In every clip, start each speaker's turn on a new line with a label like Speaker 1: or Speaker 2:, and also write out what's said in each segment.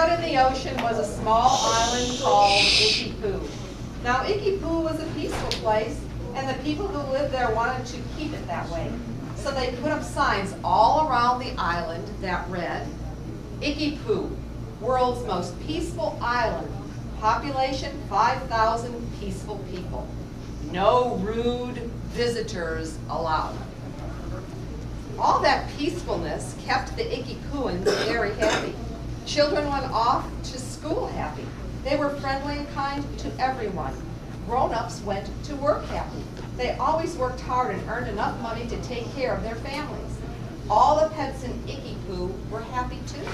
Speaker 1: Out in the ocean was a small island called ICKYPOO. Now ICKYPOO was a peaceful place, and the people who lived there wanted to keep it that way. So they put up signs all around the island that read, ICKYPOO, world's most peaceful island, population 5,000 peaceful people. No rude visitors allowed. All that peacefulness kept the ICKYPOOans very happy. Children went off to school happy. They were friendly and kind to everyone. Grown-ups went to work happy. They always worked hard and earned enough money to take care of their families. All the pets in ICKYPOO were happy too.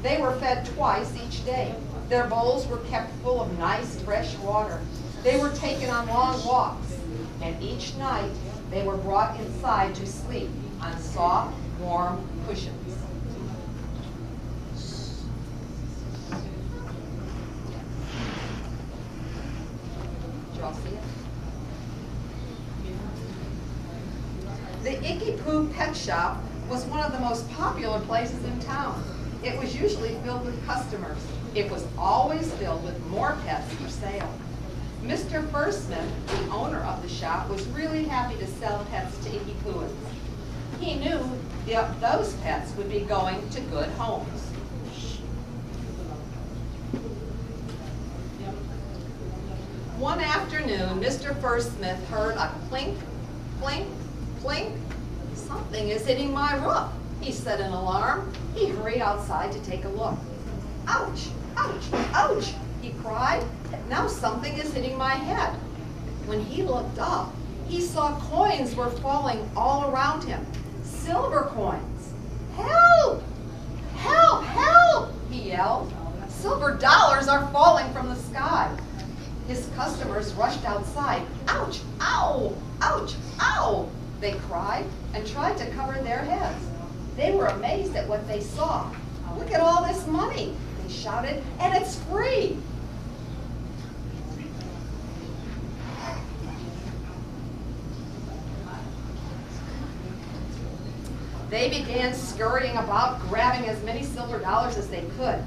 Speaker 1: They were fed twice each day. Their bowls were kept full of nice fresh water. They were taken on long walks, and each night they were brought inside to sleep on soft, warm cushions. Did you all see it? The ICKYPOO pet shop was one of the most popular places in town. It was usually filled with customers. It was always filled with more pets for sale. Mr. Fursmith, the owner of the shop, was really happy to sell pets to ICKYPOOans. He knew those pets would be going to good homes. One afternoon, Mr. Fursmith heard a clink, clink, clink. Something is hitting my roof, he said in alarm. He hurried outside to take a look. Ouch, ouch, ouch, he cried. Now something is hitting my head. When he looked up, he saw coins were falling all around him. Silver coins. Help! Help! Help! He yelled. Silver dollars are falling from the sky. His customers rushed outside. Ouch! Ow! Ouch! Ow! They cried and tried to cover their heads. They were amazed at what they saw. Look at all this money, they shouted, and it's free. They began scurrying about, grabbing as many silver dollars as they could.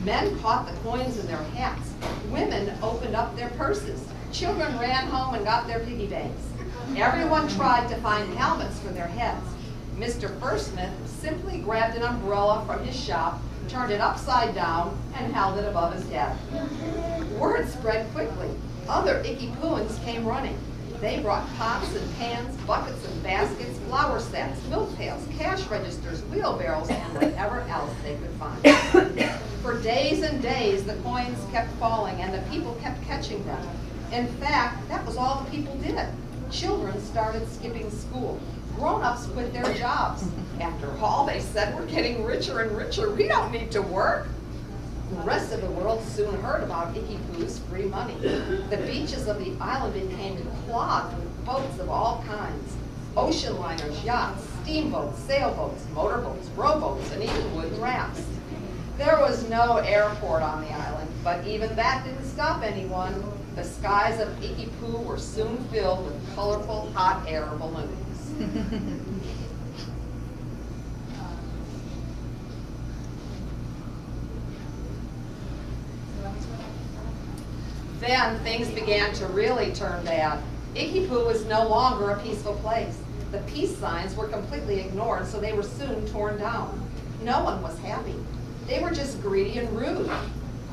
Speaker 1: Men caught the coins in their hats. Women opened up their purses. Children ran home and got their piggy banks. Everyone tried to find helmets for their heads. Mr. Fursmith simply grabbed an umbrella from his shop, turned it upside down, and held it above his head. Word spread quickly. Other ICKYPOOans came running. They brought pots and pans, buckets and baskets, flour sacks, milk pails, cash registers, wheelbarrows, and whatever else they could find. For days and days, the coins kept falling and the people kept catching them. In fact, that was all the people did. Children started skipping school. Grown-ups quit their jobs. After all, they said, we're getting richer and richer. We don't need to work. The rest of the world soon heard about ICKYPOO's free money. The beaches of the island became clogged with boats of all kinds. Ocean liners, yachts, steamboats, sailboats, motorboats, rowboats, and even wooden rafts. There was no airport on the island, but even that didn't stop anyone. The skies of ICKYPOO were soon filled with colorful hot air balloons. Then things began to really turn bad. ICKYPOO was no longer a peaceful place. The peace signs were completely ignored, so they were soon torn down. No one was happy. They were just greedy and rude.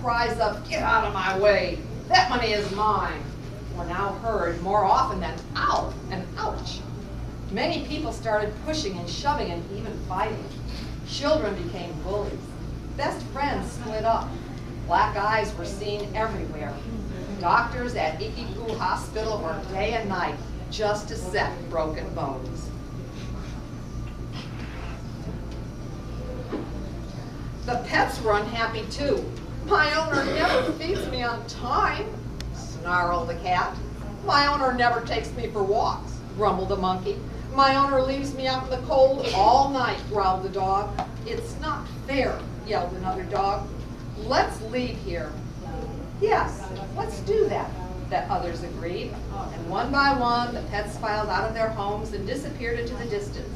Speaker 1: Cries of, get out of my way, that money is mine, were now heard more often than ow and ouch. Many people started pushing and shoving and even fighting. Children became bullies. Best friends split up. Black eyes were seen everywhere. Doctors at ICKYPOO Hospital worked day and night just to set broken bones. The pets were unhappy too. My owner never feeds me on time, snarled the cat. My owner never takes me for walks, grumbled the monkey. My owner leaves me out in the cold all night, growled the dog. It's not fair, yelled another dog. Let's leave here. Yes, let's do that, the others agreed. And one by one, the pets filed out of their homes and disappeared into the distance.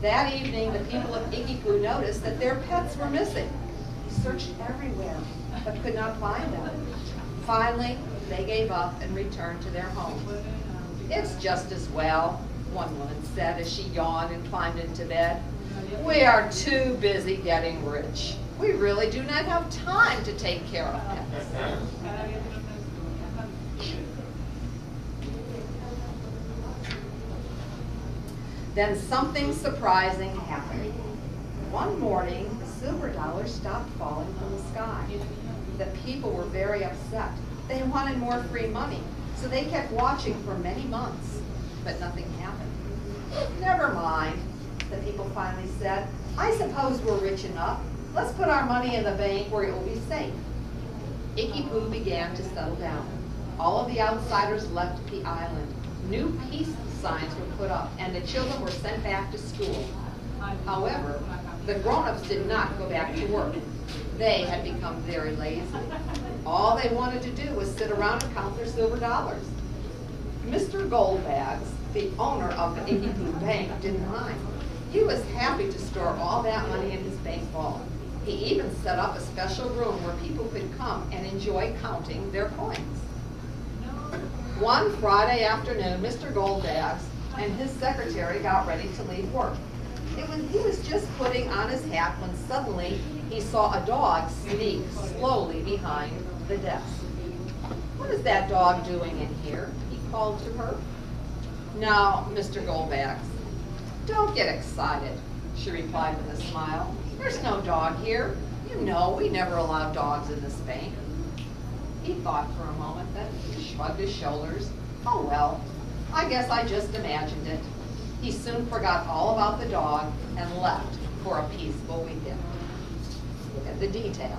Speaker 1: That evening, the people of ICKYPOO noticed that their pets were missing. searched everywhere, but could not find them. Finally, they gave up and returned to their home. "It's just as well," one woman said as she yawned and climbed into bed. "We are too busy getting rich. We really do not have time to take care of pets." Then something surprising happened. One morning, the silver dollars stopped falling from the sky. The people were very upset. They wanted more free money, so they kept watching for many months, but nothing happened. "Never mind," the people finally said. "I suppose we're rich enough. Let's put our money in the bank where it will be safe." ICKYPOO began to settle down. All of the outsiders left the island. New peace signs were put up, and the children were sent back to school. However, the grown-ups did not go back to work. They had become very lazy. All they wanted to do was sit around and count their silver dollars. Mr. Goldbags, the owner of the ICKYPOO Bank, didn't mind. He was happy to store all that money in his bank vault. He even set up a special room where people could come and enjoy counting their coins. One Friday afternoon, Mr. Goldbags and his secretary got ready to leave work. He was just putting on his hat when suddenly he saw a dog sneak slowly behind the desk. "What is that dog doing in here?" he called to her. "Now, Mr. Goldbags, don't get excited," she replied with a smile. "There's no dog here. You know we never allow dogs in this bank." He thought for a moment, then he shrugged his shoulders. "Oh well, I guess I just imagined it." He soon forgot all about the dog and left for a peaceful weekend. Look at the details.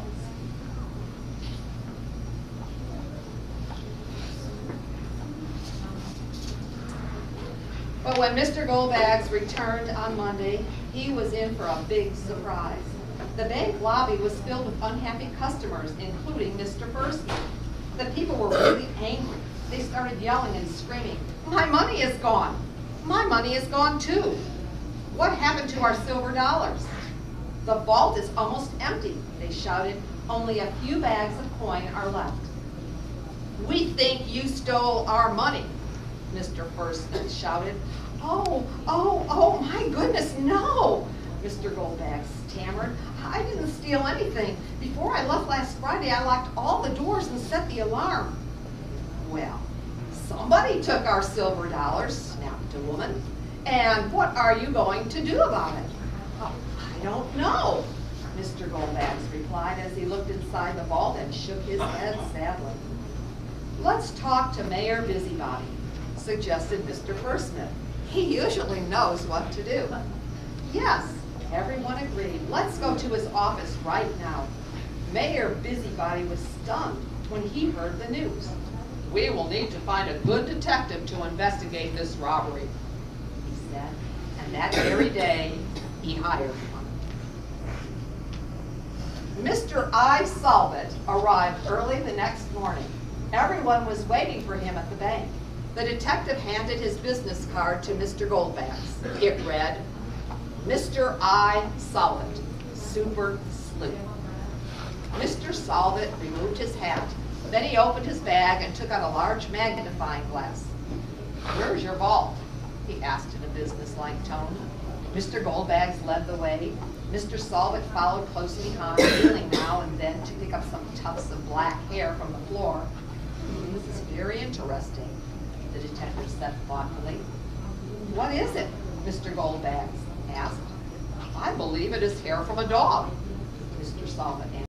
Speaker 1: But when Mr. Goldbags returned on Monday, he was in for a big surprise. The bank lobby was filled with unhappy customers, including Mr. Bursman. The people were really angry. They started yelling and screaming, "My money is gone! My money is gone too! What happened to our silver dollars? The vault is almost empty," they shouted. "Only a few bags of coin are left." "We think you stole our money," Mr. Bursman shouted. Oh, my goodness, no!" Mr. Goldbags stammered. "I didn't steal anything. Before I left last Friday, I locked all the doors and set the alarm." "Well, somebody took our silver dollars," snapped a woman. "And what are you going to do about it?" "Oh, I don't know," Mr. Goldbags replied as he looked inside the vault and shook his head sadly. "Let's talk to Mayor Busybody," suggested Mr. Bursman. "He usually knows what to do." Yes, everyone agreed. "Let's go to his office right now." Mayor Busybody was stunned when he heard the news. "We will need to find a good detective to investigate this robbery," he said, and that very day he hired one. Mr. ICKYPOO arrived early the next morning. Everyone was waiting for him at the bank. The detective handed his business card to Mr. Goldbags. It read, "Mr. ICKYPOO, Super Sleuth." Mr. Solvit removed his hat. Then he opened his bag and took out a large magnifying glass. "Where's your vault?" he asked in a businesslike tone. Mr. Goldbags led the way. Mr. Solvit followed close behind, kneeling now and then to pick up some tufts of black hair from the floor. "This is very interesting," the detective said thoughtfully. "What is it?" Mr. Goldbags asked. "I believe it is hair from a dog," Mr. Solvit answered.